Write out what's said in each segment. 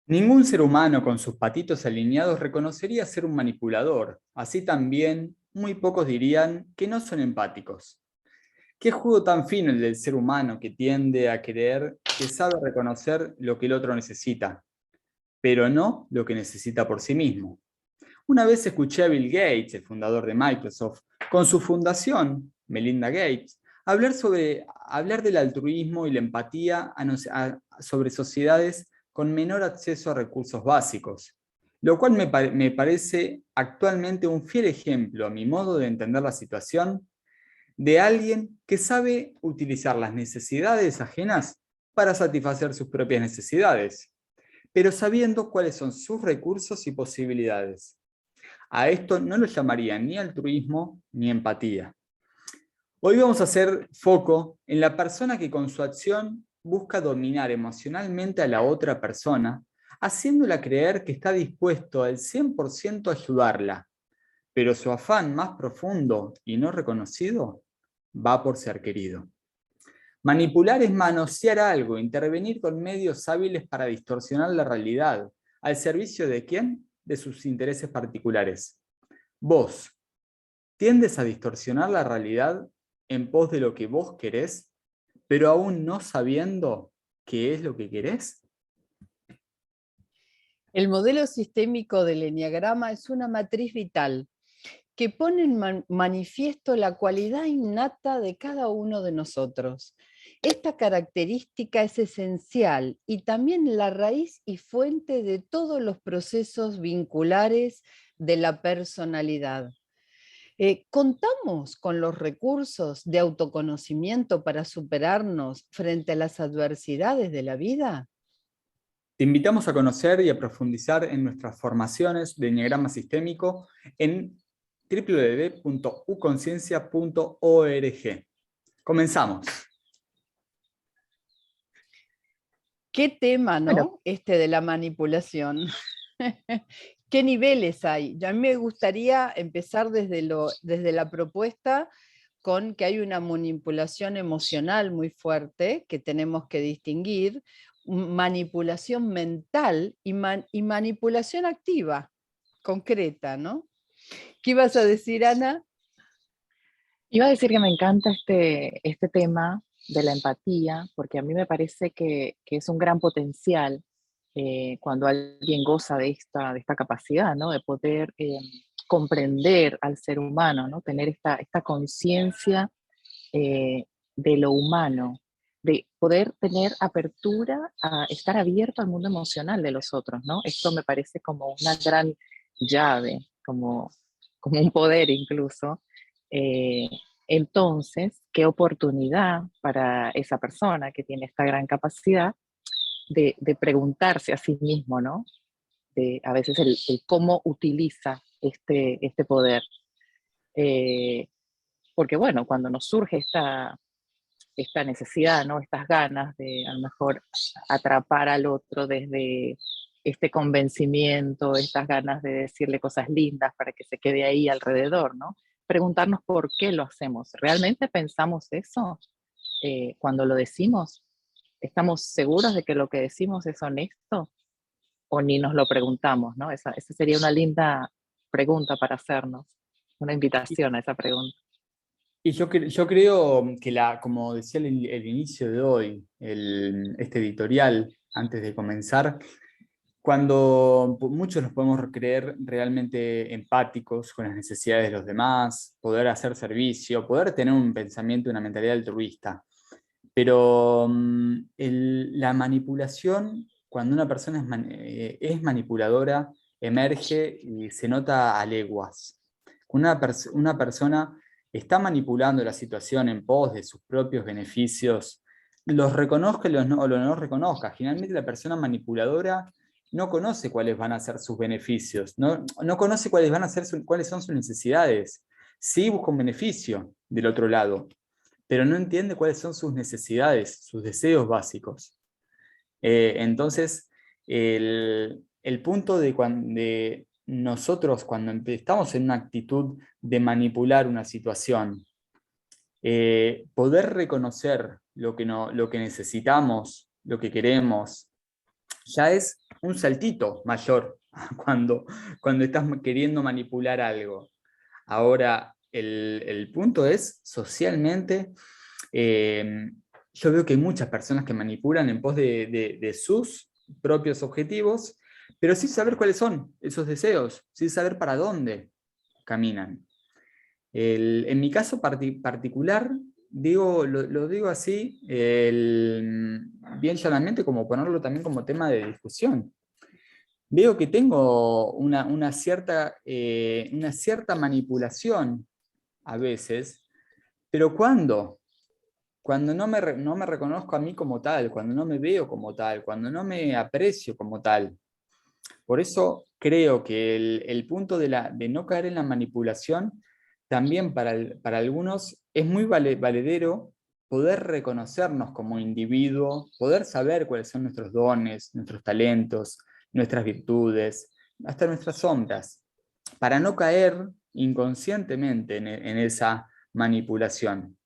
Ningún ser humano con sus patitos alineados reconocería ser un manipulador. Así también, muy pocos dirían que no son empáticos. ¿Qué juego tan fino el del ser humano que tiende a creer que sabe reconocer lo que el otro necesita, pero no lo que necesita por sí mismo? Una vez escuché a Bill Gates, el fundador de Microsoft, con su fundación, Melinda Gates, hablar del altruismo y la empatía sobre sociedades con menor acceso a recursos básicos, lo cual me parece actualmente un fiel ejemplo, a mi modo de entender la situación, de alguien que sabe utilizar las necesidades ajenas para satisfacer sus propias necesidades, pero sabiendo cuáles son sus recursos y posibilidades. A esto no lo llamaría ni altruismo ni empatía. Hoy vamos a hacer foco en la persona que con su acción busca dominar emocionalmente a la otra persona, haciéndola creer que está dispuesto al 100% a ayudarla, pero su afán más profundo y no reconocido va por ser querido. Manipular es manosear algo, intervenir con medios hábiles para distorsionar la realidad. ¿Al servicio de quién? De sus intereses particulares. Vos, ¿tiendes a distorsionar la realidad en pos de lo que vos querés, pero aún no sabiendo qué es lo que querés? El modelo sistémico del eneagrama es una matriz vital que pone en manifiesto la cualidad innata de cada uno de nosotros. Esta característica es esencial y también la raíz y fuente de todos los procesos vinculares de la personalidad. ¿Contamos con los recursos de autoconocimiento para superarnos frente a las adversidades de la vida? Te invitamos a conocer y a profundizar en nuestras formaciones de Enneagrama Sistémico en www.uconciencia.org. Comenzamos. ¿Qué tema, Bueno, no? Este de la manipulación. ¿Qué niveles hay? A mí me gustaría empezar desde la propuesta con que hay una manipulación emocional muy fuerte que tenemos que distinguir, manipulación mental y manipulación activa, concreta, ¿no? ¿Qué ibas a decir, Ana? iba a decir que me encanta este tema de la empatía, porque a mí me parece que es un gran potencial cuando alguien goza de esta capacidad, ¿no? De poder comprender al ser humano, ¿no? Tener esta conciencia eh, de lo humano, de poder tener apertura a estar abierto al mundo emocional de los otros, ¿no? Esto me parece como una gran llave, como un poder incluso. Eh, entonces, qué oportunidad para esa persona que tiene esta gran capacidad de preguntarse a sí mismo, ¿no? A veces el cómo utiliza este poder. Eh, porque bueno, cuando nos surge esta necesidad, ¿no? Estas ganas de a lo mejor atrapar al otro desde este convencimiento, estas ganas de decirle cosas lindas para que se quede ahí alrededor, ¿no? Preguntarnos por qué lo hacemos. ¿Realmente pensamos eso cuando lo decimos? ¿Estamos seguros de que lo que decimos es honesto? ¿O ni nos lo preguntamos, ¿no? Esa sería una linda pregunta para hacernos, una invitación a esa pregunta. Y yo creo que, como decía el inicio de hoy, este editorial, antes de comenzar, cuando muchos nos podemos creer realmente empáticos con las necesidades de los demás, poder hacer servicio, poder tener un pensamiento, una mentalidad altruista. Pero la manipulación, cuando una persona es manipuladora, emerge y se nota a leguas. Una persona está manipulando la situación en pos de sus propios beneficios, los reconozca o no reconozca. Generalmente la persona manipuladora no conoce cuáles van a ser sus beneficios, no conoce cuáles son sus necesidades. Sí busca un beneficio del otro lado, pero no entiende cuáles son sus necesidades, sus deseos básicos. Entonces, el punto de nosotros cuando estamos en una actitud de manipular una situación, poder reconocer lo que necesitamos, lo que queremos, ya es un saltito mayor cuando estás queriendo manipular algo. Ahora, el punto es, socialmente, yo veo que hay muchas personas que manipulan en pos de sus propios objetivos, pero sin saber cuáles son esos deseos, sin saber para dónde caminan. En mi caso particular, lo digo así, bien llanamente, como ponerlo también como tema de discusión. Veo que tengo una cierta manipulación a veces, pero ¿cuándo? Cuando no me reconozco a mí como tal, cuando no me veo como tal, cuando no me aprecio como tal. Por eso creo que el punto de no caer en la manipulación, también para algunos es muy valedero poder reconocernos como individuo, poder saber cuáles son nuestros dones, nuestros talentos, nuestras virtudes, hasta nuestras sombras, para no caer inconscientemente en esa manipulación,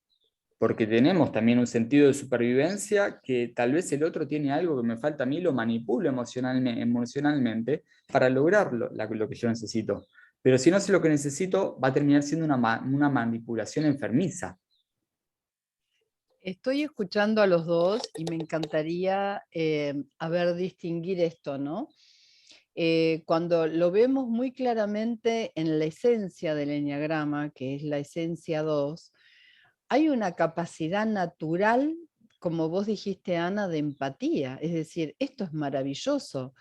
porque tenemos también un sentido de supervivencia que tal vez el otro tiene algo que me falta a mí, lo manipulo emocionalmente para lograr lo que yo necesito. Pero si no sé lo que necesito, va a terminar siendo una manipulación enfermiza. Estoy escuchando a los dos y me encantaría distinguir esto, ¿no? Cuando lo vemos muy claramente en la esencia del eneagrama, que es la esencia 2, hay una capacidad natural, como vos dijiste, Ana, de empatía. Es decir, esto es maravilloso,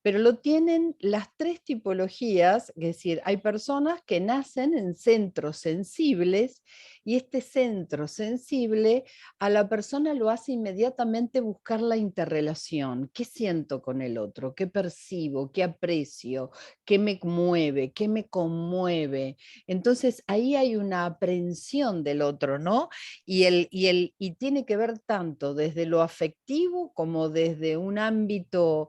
pero lo tienen las tres tipologías, es decir, hay personas que nacen en centros sensibles y este centro sensible a la persona lo hace inmediatamente buscar la interrelación. ¿Qué siento con el otro? ¿Qué percibo? ¿Qué aprecio? ¿Qué me mueve? ¿Qué me conmueve? Entonces ahí hay una aprehensión del otro, ¿no? Y tiene que ver tanto desde lo afectivo como desde un ámbito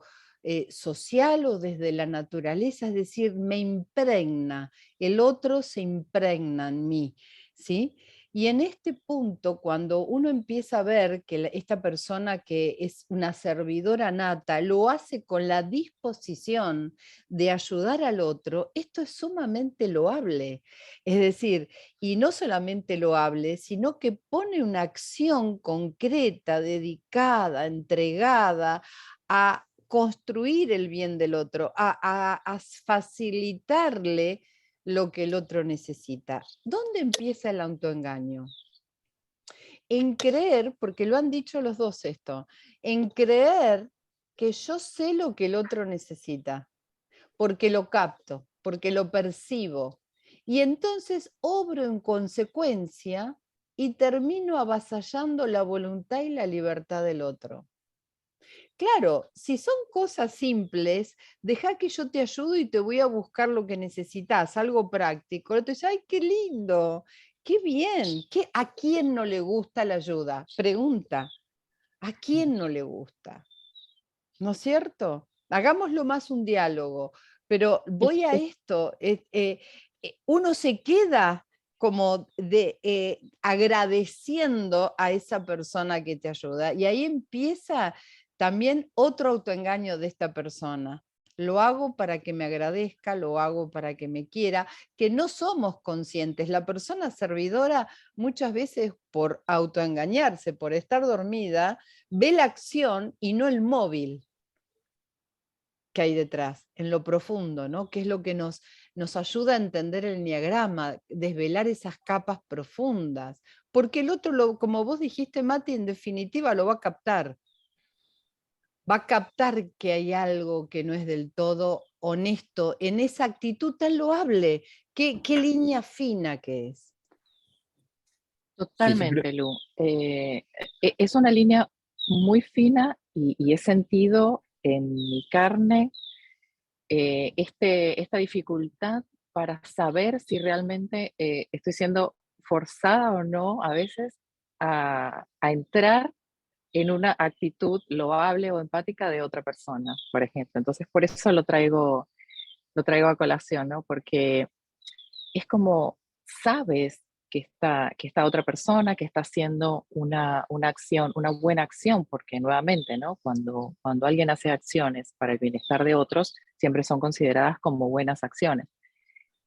social o desde la naturaleza, es decir, me impregna, el otro se impregna en mí, ¿sí? Y en este punto, cuando uno empieza a ver que esta persona que es una servidora nata lo hace con la disposición de ayudar al otro, esto es sumamente loable. Es decir, y no solamente loable, sino que pone una acción concreta, dedicada, entregada a construir el bien del otro, a facilitarle lo que el otro necesita. ¿Dónde empieza el autoengaño? En creer, porque lo han dicho los dos esto, en creer que yo sé lo que el otro necesita, porque lo capto, porque lo percibo, y entonces obro en consecuencia y termino avasallando la voluntad y la libertad del otro. Claro, si son cosas simples, deja que yo te ayudo y te voy a buscar lo que necesitas, algo práctico. Entonces, ay, qué lindo, qué bien. ¿A quién no le gusta la ayuda? Pregunta, ¿a quién no le gusta? ¿No es cierto? Hagámoslo más un diálogo, pero Es, voy a es esto. Uno se queda como agradeciendo a esa persona que te ayuda. Y ahí empieza también otro autoengaño de esta persona. Lo hago para que me agradezca, lo hago para que me quiera, que no somos conscientes. La persona servidora muchas veces por autoengañarse, por estar dormida, ve la acción y no el móvil que hay detrás, en lo profundo, ¿no? Que es lo que nos ayuda a entender el enneagrama, desvelar esas capas profundas, porque el otro, como vos dijiste, Mati, en definitiva lo va a captar. Va a captar que hay algo que no es del todo honesto en esa actitud tan loable. Qué línea fina que es. Sí, yo creo. totalmente, Lu. Es una línea muy fina y he sentido en mi carne esta dificultad para saber si realmente estoy siendo forzada o no a veces a entrar en una actitud loable o empática de otra persona, por ejemplo. Entonces, por eso lo traigo a colación, ¿no? Porque es como sabes que esta otra persona que está haciendo una acción, una buena acción, porque nuevamente, ¿no? Cuando alguien hace acciones para el bienestar de otros, siempre son consideradas como buenas acciones.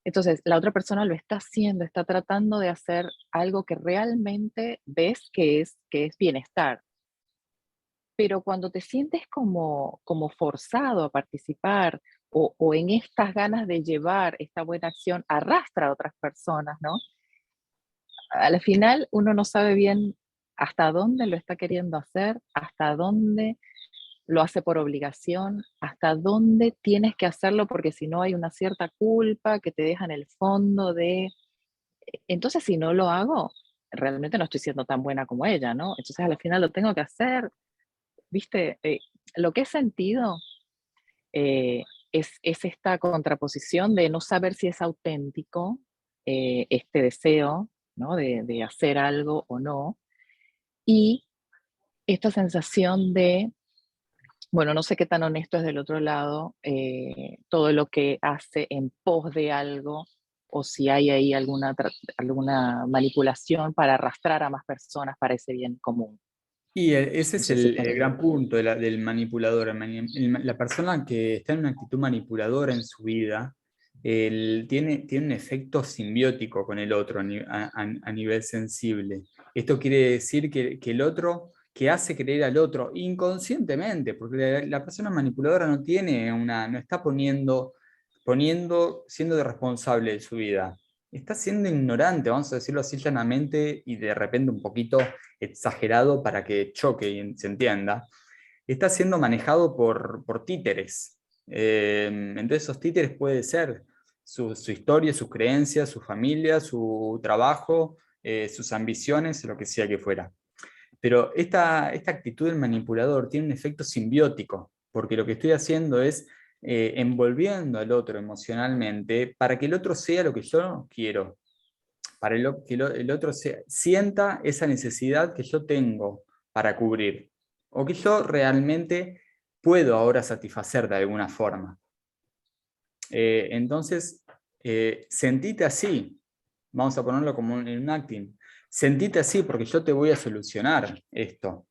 Entonces, la otra persona lo está haciendo, está tratando de hacer algo que realmente ves que es bienestar. Pero cuando te sientes como forzado a participar o en estas ganas de llevar esta buena acción, arrastra a otras personas, ¿no? Al final uno no sabe bien hasta dónde lo está queriendo hacer, hasta dónde lo hace por obligación, hasta dónde tienes que hacerlo porque si no hay una cierta culpa que te deja en el fondo de, entonces si no lo hago, realmente no estoy siendo tan buena como ella, ¿no? Entonces al final lo tengo que hacer, ¿viste? Lo que he sentido eh, es esta contraposición de no saber si es auténtico este deseo, ¿no? De hacer algo o no, y esta sensación de, bueno, no sé qué tan honesto es del otro lado, todo lo que hace en pos de algo, o si hay ahí alguna manipulación para arrastrar a más personas para ese bien común. Y ese No es sé si el por ahí. gran punto del manipulador. La persona que está en una actitud manipuladora en su vida tiene un efecto simbiótico con el otro a nivel sensible. Esto quiere decir que el otro, que hace creer al otro inconscientemente, porque la persona manipuladora no está siendo responsable de su vida. Está siendo ignorante, vamos a decirlo así llanamente, y de repente un poquito exagerado para que choque y se entienda, está siendo manejado por títeres. Entonces esos títeres puede ser su historia, sus creencias, su familia, su trabajo, sus ambiciones, lo que sea que fuera. Pero esta actitud del manipulador tiene un efecto simbiótico, porque lo que estoy haciendo es envolviendo al otro emocionalmente para que el otro sea lo que yo quiero, para que el otro sienta esa necesidad que yo tengo para cubrir, o que yo realmente puedo ahora satisfacer de alguna forma. Entonces, sentite así, vamos a ponerlo como en un acting, sentite así porque yo te voy a solucionar esto.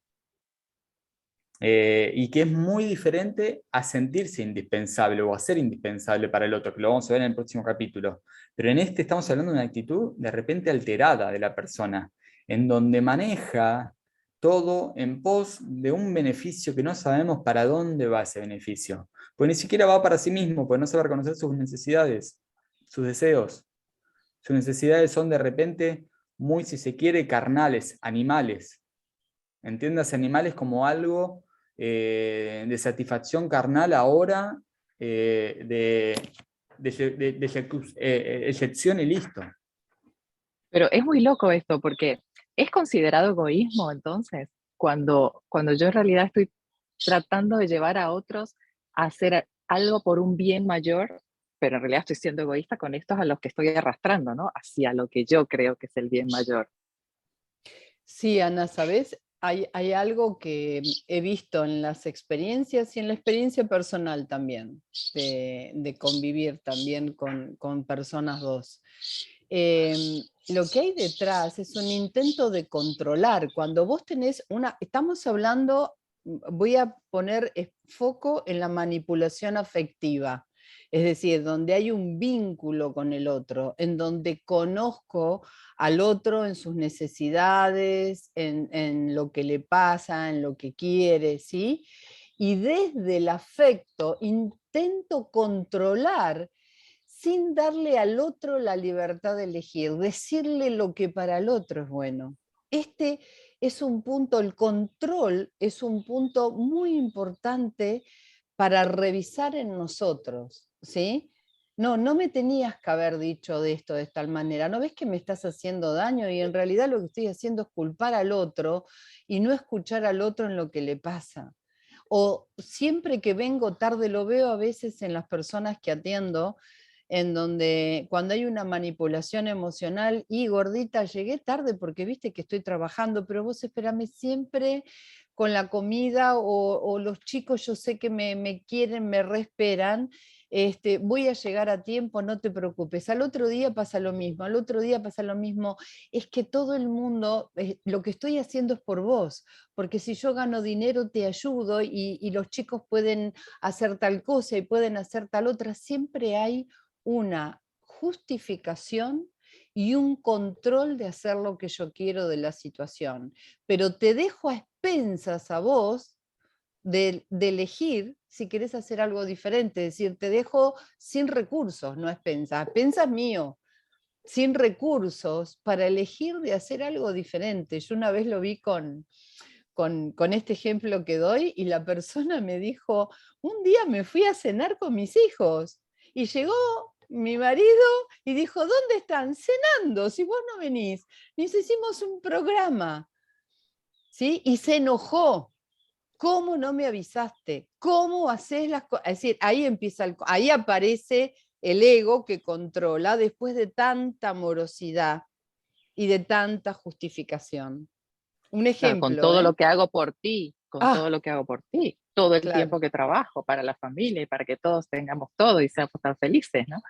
Y que es muy diferente a sentirse indispensable o a ser indispensable para el otro, que lo vamos a ver en el próximo capítulo. Pero en este estamos hablando de una actitud de repente alterada de la persona, en donde maneja todo en pos de un beneficio que no sabemos para dónde va ese beneficio. Pues ni siquiera va para sí mismo, pues no sabe reconocer sus necesidades, sus deseos. Sus necesidades son de repente muy, si se quiere, carnales, animales. Entiendas animales como algo de satisfacción carnal ahora, de excepción y listo. Pero es muy loco esto, porque es considerado egoísmo entonces, cuando yo en realidad estoy tratando de llevar a otros a hacer algo por un bien mayor, pero en realidad estoy siendo egoísta con estos a los que estoy arrastrando, ¿no? Hacia lo que yo creo que es el bien mayor. Sí, Ana, ¿sabes? Hay algo que he visto en las experiencias y en la experiencia personal también, de convivir también con personas dos. Lo que hay detrás es un intento de controlar. Cuando vos tenés estamos hablando, voy a poner foco en la manipulación afectiva, es decir, donde hay un vínculo con el otro, en donde conozco al otro en sus necesidades, en lo que le pasa, en lo que quiere, ¿sí? Y desde el afecto intento controlar sin darle al otro la libertad de elegir, decirle lo que para el otro es bueno. Este es un punto, el control es un punto muy importante para revisar en nosotros, ¿sí? No, no me tenías que haber dicho de esto de tal manera. ¿No ves que me estás haciendo daño? Y en realidad lo que estoy haciendo es culpar al otro y no escuchar al otro en lo que le pasa. O siempre que vengo tarde, lo veo a veces en las personas que atiendo, en donde cuando hay una manipulación emocional, y gordita, llegué tarde porque viste que estoy trabajando, pero vos espérame siempre con la comida, o los chicos yo sé que me quieren, me reesperan, voy a llegar a tiempo, no te preocupes, al otro día pasa lo mismo, al otro día pasa lo mismo, es que todo el mundo, lo que estoy haciendo es por vos, porque si yo gano dinero te ayudo y los chicos pueden hacer tal cosa y pueden hacer tal otra, siempre hay una justificación y un control de hacer lo que yo quiero de la situación. Pero te dejo a expensas a vos de elegir si querés hacer algo diferente. Es decir, te dejo sin recursos, no a expensas. A expensas mío, sin recursos para elegir de hacer algo diferente. Yo una vez lo vi con este ejemplo que doy y la persona me dijo, un día me fui a cenar con mis hijos y llegó mi marido y dijo, ¿dónde están? Cenando, si vos no venís. Nos hicimos un programa, ¿sí? Y se enojó. ¿Cómo no me avisaste? ¿Cómo haces las cosas? Es decir, ahí empieza ahí aparece el ego que controla después de tanta morosidad y de tanta justificación. Un Claro, con ejemplo, todo ¿eh? lo que hago por ti, con todo Ah, lo que hago por ti, todo el claro. tiempo que trabajo para la familia y para que todos tengamos todo y seamos tan felices, ¿no?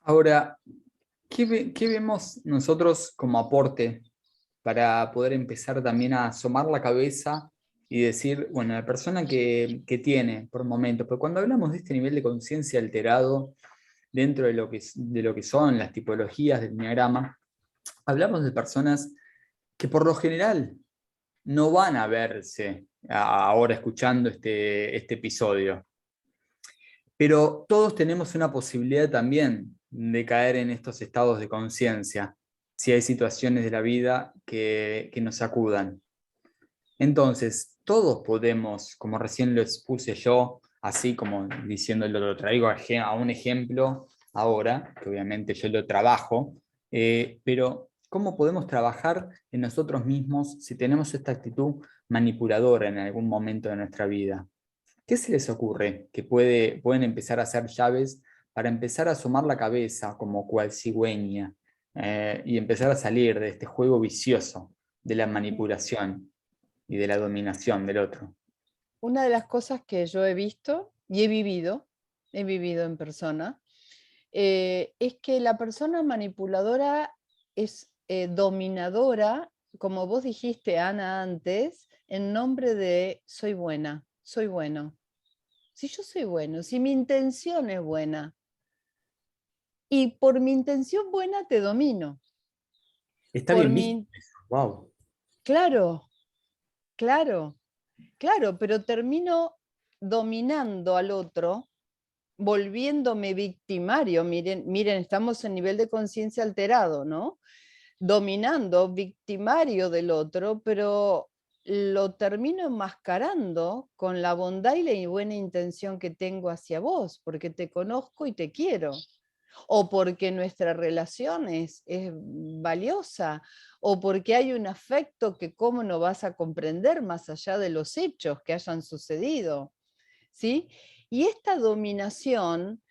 Ahora, ¿qué vemos nosotros como aporte para poder empezar también a asomar la cabeza y decir, bueno, la persona que tiene por momentos, pero cuando hablamos de este nivel de conciencia alterado dentro de lo que son las tipologías del enneagrama, hablamos de personas que por lo general no van a verse ahora escuchando este episodio, pero todos tenemos una posibilidad también de caer en estos estados de conciencia si hay situaciones de la vida que nos sacudan. Entonces, todos podemos, como recién lo expuse yo, así como diciéndolo, lo traigo a un ejemplo ahora, que obviamente yo lo trabajo, pero ¿cómo podemos trabajar en nosotros mismos si tenemos esta actitud manipuladora en algún momento de nuestra vida? ¿Qué se les ocurre que pueden empezar a hacer llaves para empezar a asomar la cabeza como cual cigüeña y empezar a salir de este juego vicioso de la manipulación y de la dominación del otro? Una de las cosas que yo he visto y he vivido en persona, es que la persona manipuladora es dominadora, como vos dijiste, Ana, antes, en nombre de soy buena, soy bueno. Si yo soy bueno, si mi intención es buena, y por mi intención buena te domino. Está Por bien visto mi, eso. Wow. claro, claro, claro, pero termino dominando al otro, volviéndome victimario. Miren, miren, estamos en nivel de conciencia alterado, ¿no? Dominando, victimario del otro, pero lo termino enmascarando con la bondad y la buena intención que tengo hacia vos, porque te conozco y te quiero, o porque nuestra relación es valiosa, o porque hay un afecto que cómo no vas a comprender más allá de los hechos que hayan sucedido, ¿sí? Y esta dominación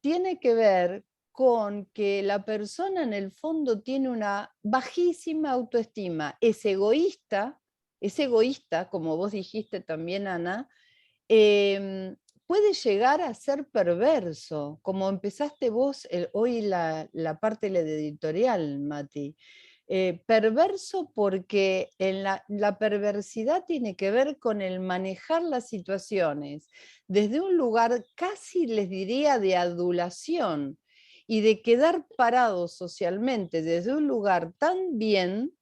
tiene que ver con que la persona en el fondo tiene una bajísima autoestima, es egoísta, como vos dijiste también, Ana, puede llegar a ser perverso, como empezaste vos hoy la parte de la editorial, Mati. Perverso porque la perversidad tiene que ver con el manejar las situaciones desde un lugar casi les diría de adulación y de quedar parado socialmente desde un lugar tan bien,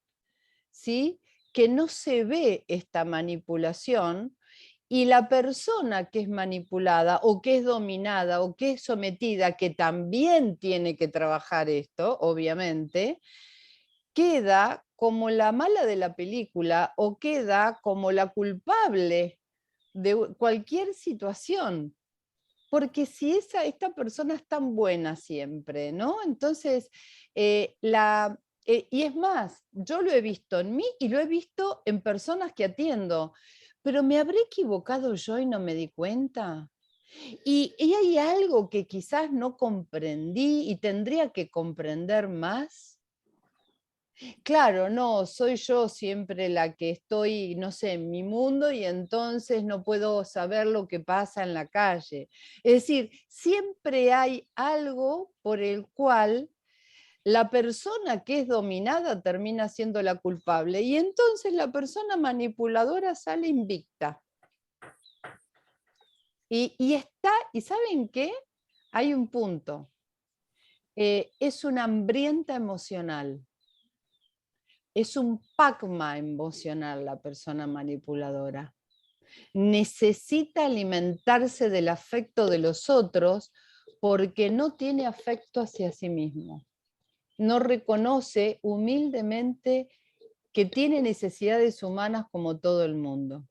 ¿sí? Que no se ve esta manipulación y la persona que es manipulada o que es dominada o que es sometida, que también tiene que trabajar esto, obviamente, queda como la mala de la película o queda como la culpable de cualquier situación. Porque si esta persona es tan buena siempre, ¿no? Entonces, y es más, yo lo he visto en mí y lo he visto en personas que atiendo, pero ¿me habré equivocado yo y no me di cuenta? Y hay algo que quizás no comprendí y tendría que comprender más. Claro, no, soy yo siempre la que estoy, no sé, en mi mundo y entonces no puedo saber lo que pasa en la calle. Es decir, siempre hay algo por el cual la persona que es dominada termina siendo la culpable y entonces la persona manipuladora sale invicta. ¿Y saben qué? Hay un punto. Es una hambrienta emocional. Es un Pac-Man emocional la persona manipuladora. Necesita alimentarse del afecto de los otros porque no tiene afecto hacia sí mismo. No reconoce humildemente que tiene necesidades humanas como todo el mundo.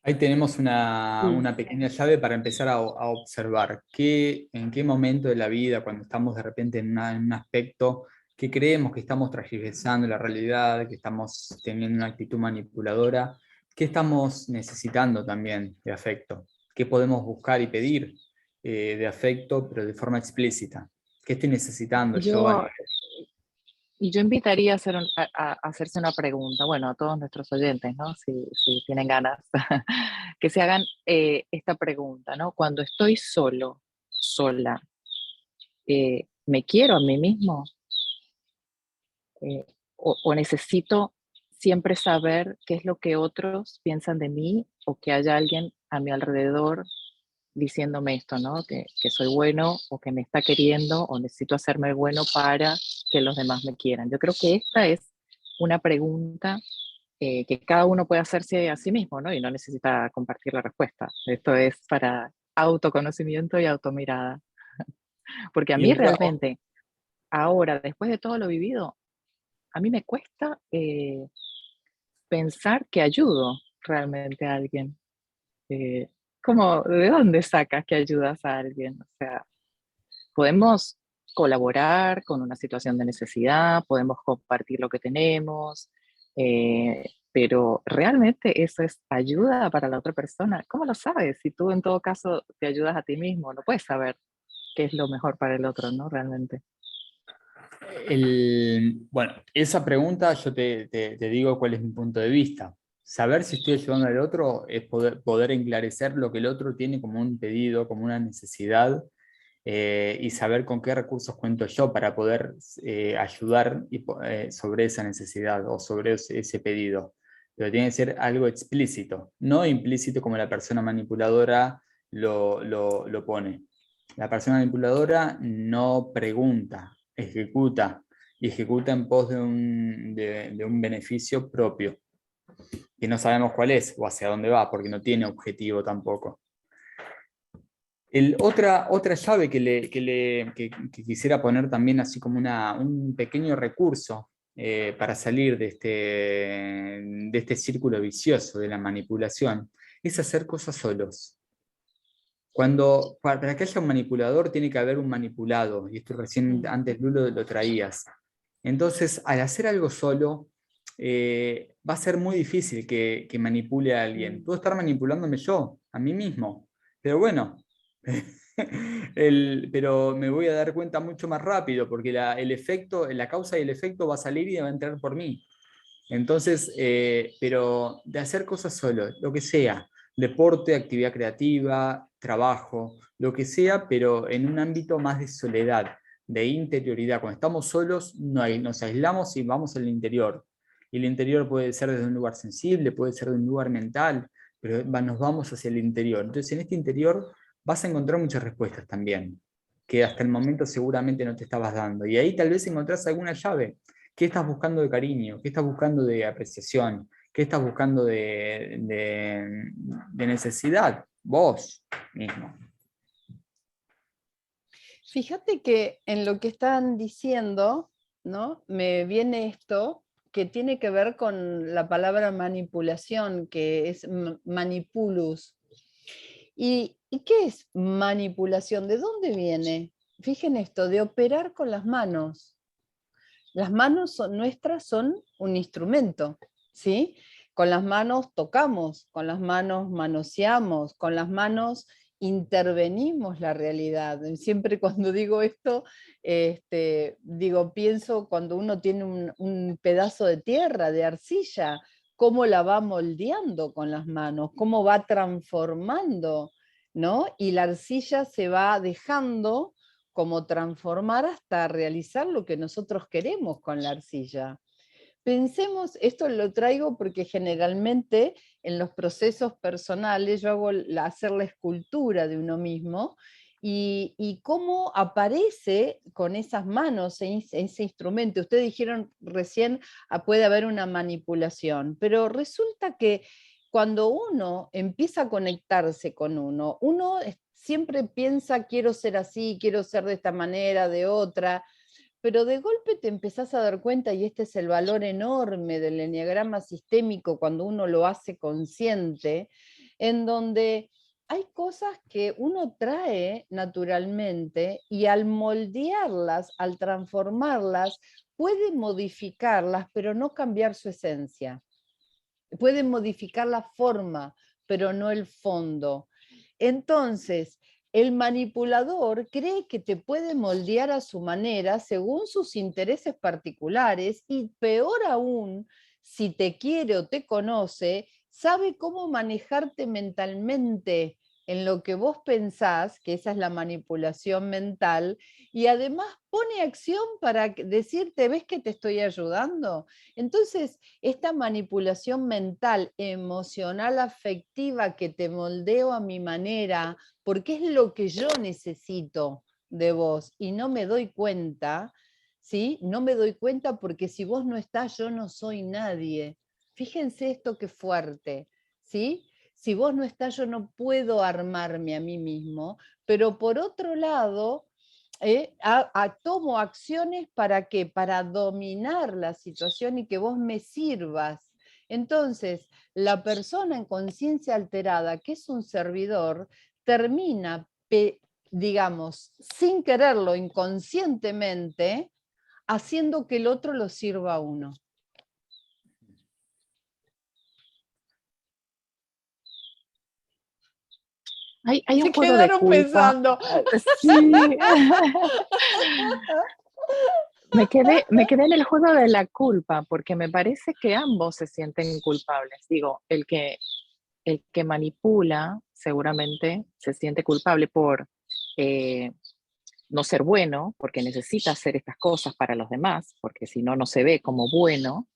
Ahí tenemos Sí. una pequeña llave para empezar a observar en qué momento de la vida, cuando estamos de repente en un aspecto que creemos que estamos transgiversando la realidad, que estamos teniendo una actitud manipuladora, qué estamos necesitando también de afecto, qué podemos buscar y pedir de afecto, pero de forma explícita. ¿Qué estoy necesitando yo? Yo, y yo invitaría a, a hacerse una pregunta, bueno, a todos nuestros oyentes, ¿no? Si tienen ganas, que se hagan esta pregunta, ¿no? Cuando estoy solo, sola, ¿me quiero a mí mismo? O necesito siempre saber qué es lo que otros piensan de mí o que haya alguien a mi alrededor diciéndome esto, ¿no? Que soy bueno o que me está queriendo o necesito hacerme bueno para que los demás me quieran. Yo creo que esta es una pregunta que cada uno puede hacerse a sí mismo, ¿no? Y no necesita compartir la respuesta. Esto es para autoconocimiento y automirada. Porque a Y mí otra, realmente, ahora, después de todo lo vivido, a mí me cuesta pensar que ayudo realmente a alguien. Eh, ¿Cómo, de dónde sacas que ayudas a alguien? O sea, podemos colaborar con una situación de necesidad, podemos compartir lo que tenemos, pero realmente eso es ayuda para la otra persona. ¿Cómo lo sabes? Si tú en todo caso te ayudas a ti mismo, no puedes saber qué es lo mejor para el otro, ¿no? Realmente. bueno, esa pregunta yo te digo cuál es mi punto de vista. Saber si estoy ayudando al otro es poder enclarecer lo que el otro tiene como un pedido, como una necesidad, y saber con qué recursos cuento yo para poder ayudar sobre esa necesidad o sobre ese pedido. Pero tiene que ser algo explícito, no implícito como la persona manipuladora lo pone. La persona manipuladora no pregunta, ejecuta, y ejecuta en pos de un beneficio propio, que no sabemos cuál es o hacia dónde va, porque no tiene objetivo tampoco. Otra llave que quisiera poner también así como un pequeño recurso para salir de este círculo vicioso de la manipulación es hacer cosas solos. Para que haya un manipulador tiene que haber un manipulado, y esto recién antes Lulo lo traías. Entonces, al hacer algo solo, va a ser muy difícil que manipule a alguien. Puedo estar manipulándome yo, a mí mismo, pero bueno, pero me voy a dar cuenta mucho más rápido, porque el efecto, la causa y el efecto va a salir y va a entrar por mí. Entonces, pero de hacer cosas solo, lo que sea, deporte, actividad creativa, trabajo, lo que sea, pero en un ámbito más de soledad, de interioridad. Cuando estamos solos, nos aislamos y vamos al interior. Y el interior puede ser desde un lugar sensible, puede ser de un lugar mental, pero nos vamos hacia el interior. Entonces, en este interior vas a encontrar muchas respuestas también, que hasta el momento seguramente no te estabas dando. Y ahí tal vez encontrás alguna llave. ¿Qué estás buscando de cariño? ¿Qué estás buscando de apreciación? ¿Qué estás buscando de necesidad? Vos mismo. Fíjate que en lo que están diciendo, ¿no? Me viene esto que tiene que ver con la palabra manipulación, que es manipulus. ¿Y qué es manipulación? ¿De dónde viene? Fíjense esto, de operar con las manos. Las manos nuestras son un instrumento, ¿sí? Con las manos tocamos, con las manos manoseamos, con las manos intervenimos la realidad. Siempre cuando digo esto, pienso cuando uno tiene un pedazo de tierra, de arcilla, cómo la va moldeando con las manos, cómo va transformando, ¿no? Y la arcilla se va dejando como transformar hasta realizar lo que nosotros queremos con la arcilla. Pensemos, esto lo traigo porque generalmente en los procesos personales yo hago hacer la escultura de uno mismo y cómo aparece con esas manos ese instrumento. Ustedes dijeron recién puede haber una manipulación, pero resulta que cuando uno empieza a conectarse con uno siempre piensa quiero ser así, quiero ser de esta manera, de otra, pero de golpe te empezás a dar cuenta, y este es el valor enorme del eneagrama sistémico cuando uno lo hace consciente, en donde hay cosas que uno trae naturalmente y al moldearlas, al transformarlas, puede modificarlas, pero no cambiar su esencia. Puede modificar la forma, pero no el fondo. Entonces, el manipulador cree que te puede moldear a su manera según sus intereses particulares y peor aún, si te quiere o te conoce, sabe cómo manejarte mentalmente en lo que vos pensás, que esa es la manipulación mental, y además pone acción para decirte, ¿ves que te estoy ayudando? Entonces, esta manipulación mental, emocional, afectiva que te moldeo a mi manera, porque es lo que yo necesito de vos y no me doy cuenta, ¿sí? No me doy cuenta porque si vos no estás, yo no soy nadie. Fíjense esto que fuerte, ¿sí? Si vos no estás, yo no puedo armarme a mí mismo, pero por otro lado, tomo acciones para qué, para dominar la situación y que vos me sirvas. Entonces, la persona en conciencia alterada, que es un servidor, termina, digamos, sin quererlo, inconscientemente, haciendo que el otro lo sirva a uno. Hay Se un juego de quedaron culpa. pensando. Sí. Me quedé en el juego de la culpa, porque me parece que ambos se sienten culpables. Digo, el que manipula seguramente se siente culpable por eh, no ser bueno, porque necesita hacer estas cosas para los demás, porque si no, no se ve como bueno,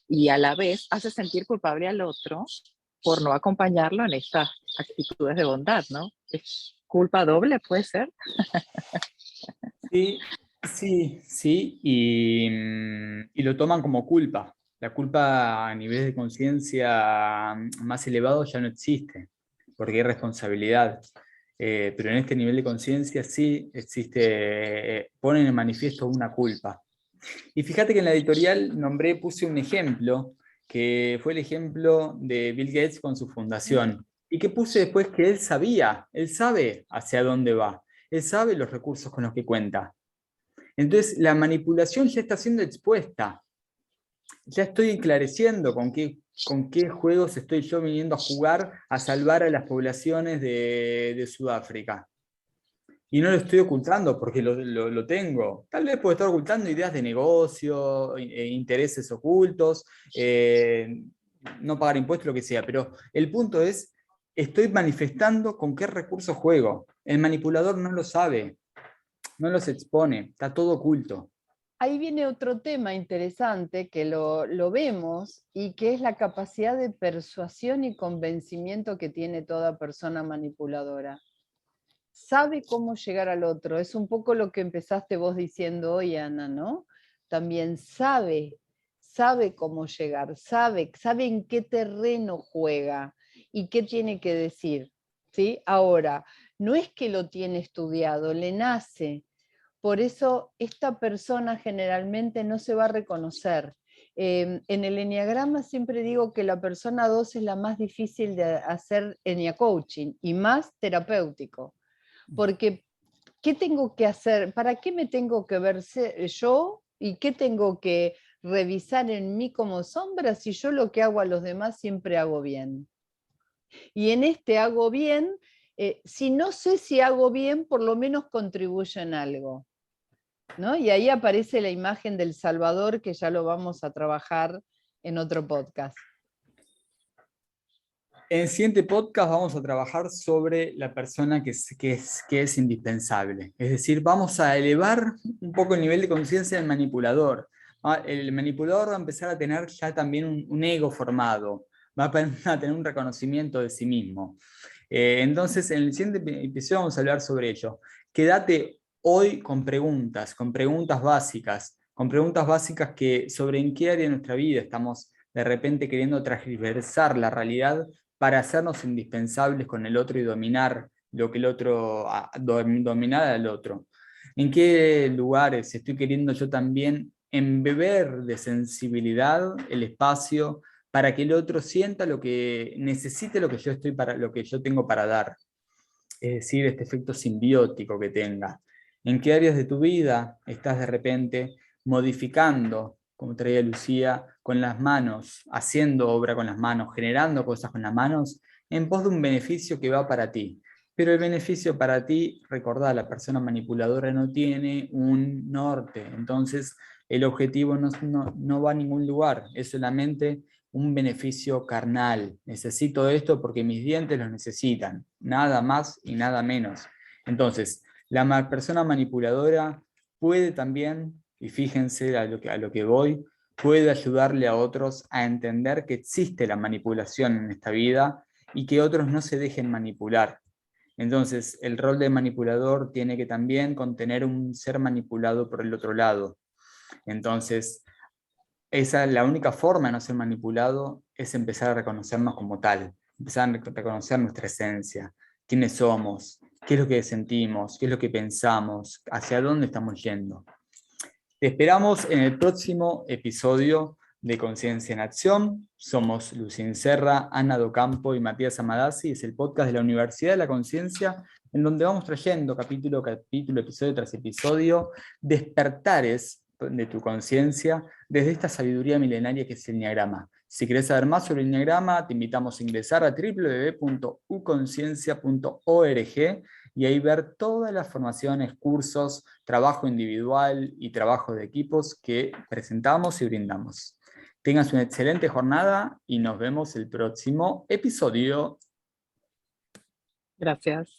y a la vez hace sentir culpable al otro por no acompañarlo en estas actitudes de bondad, ¿no? ¿Es culpa doble, puede ser? Sí, sí, sí, y lo toman como culpa. La culpa a nivel de conciencia más elevado ya no existe, porque hay responsabilidad. Pero en este nivel de conciencia sí existe, ponen en manifiesto una culpa. Y fíjate que en la editorial puse un ejemplo, que fue el ejemplo de Bill Gates con su fundación, y que puse después que él sabe hacia dónde va, él sabe los recursos con los que cuenta. Entonces, la manipulación ya está siendo expuesta. Ya estoy esclareciendo con qué juegos estoy yo viniendo a jugar a salvar a las poblaciones de Sudáfrica. Y no lo estoy ocultando porque lo tengo. Tal vez puedo estar ocultando ideas de negocio, intereses ocultos, no pagar impuestos, lo que sea. Pero el punto es, estoy manifestando con qué recursos juego. El manipulador no lo sabe, no los expone, está todo oculto. Ahí viene otro tema interesante que lo vemos y que es la capacidad de persuasión y convencimiento que tiene toda persona manipuladora. Sabe cómo llegar al otro. Es un poco lo que empezaste vos diciendo hoy, Ana, ¿no? También sabe cómo llegar, sabe en qué terreno juega y qué tiene que decir, ¿sí? Ahora, no es que lo tiene estudiado, le nace. Por eso esta persona generalmente no se va a reconocer. En el eneagrama siempre digo que la persona 2 es la más difícil de hacer eneacoaching y más terapéutico. Porque, ¿qué tengo que hacer? ¿Para qué me tengo que ver yo? ¿Y qué tengo que revisar en mí como sombra si yo lo que hago a los demás siempre hago bien? Y en este hago bien, si no sé si hago bien, por lo menos contribuyo en algo, ¿no? Y ahí aparece la imagen del Salvador, que ya lo vamos a trabajar en otro podcast. En el siguiente podcast vamos a trabajar sobre la persona que es indispensable. Es decir, vamos a elevar un poco el nivel de conciencia del manipulador. El manipulador va a empezar a tener ya también un ego formado, va a tener un reconocimiento de sí mismo. Entonces, en el siguiente episodio vamos a hablar sobre ello. Quédate hoy con preguntas básicas sobre en qué área de nuestra vida estamos de repente queriendo transversar la realidad para hacernos indispensables con el otro y dominar lo que el otro, dominar al otro. ¿En qué lugares estoy queriendo yo también embeber de sensibilidad el espacio para que el otro sienta lo que necesite, lo que yo tengo para dar? Es decir, este efecto simbiótico que tenga. ¿En qué áreas de tu vida estás de repente modificando, como traía Lucía, con las manos, haciendo obra con las manos, generando cosas con las manos, en pos de un beneficio que va para ti? Pero el beneficio para ti, recordá, la persona manipuladora no tiene un norte, entonces el objetivo no va a ningún lugar, es solamente un beneficio carnal. Necesito esto porque mis dientes los necesitan, nada más y nada menos. Entonces, la persona manipuladora puede también, y fíjense a lo que voy, puede ayudarle a otros a entender que existe la manipulación en esta vida y que otros no se dejen manipular. Entonces, el rol de manipulador tiene que también contener un ser manipulado por el otro lado. Entonces, la única forma de no ser manipulado es empezar a reconocernos como tal, empezar a reconocer nuestra esencia, quiénes somos, qué es lo que sentimos, qué es lo que pensamos, hacia dónde estamos yendo. Te esperamos en el próximo episodio de Conciencia en Acción. Somos Lucín Serra, Ana Docampo y Matías Amadasi. Es el podcast de la Universidad de la Conciencia, en donde vamos trayendo capítulo a capítulo, episodio tras episodio, despertares de tu conciencia desde esta sabiduría milenaria que es el Enneagrama. Si querés saber más sobre el Enneagrama, te invitamos a ingresar a www.uconciencia.org y ahí ver todas las formaciones, cursos, trabajo individual y trabajo de equipos que presentamos y brindamos. Tengas una excelente jornada y nos vemos el próximo episodio. Gracias.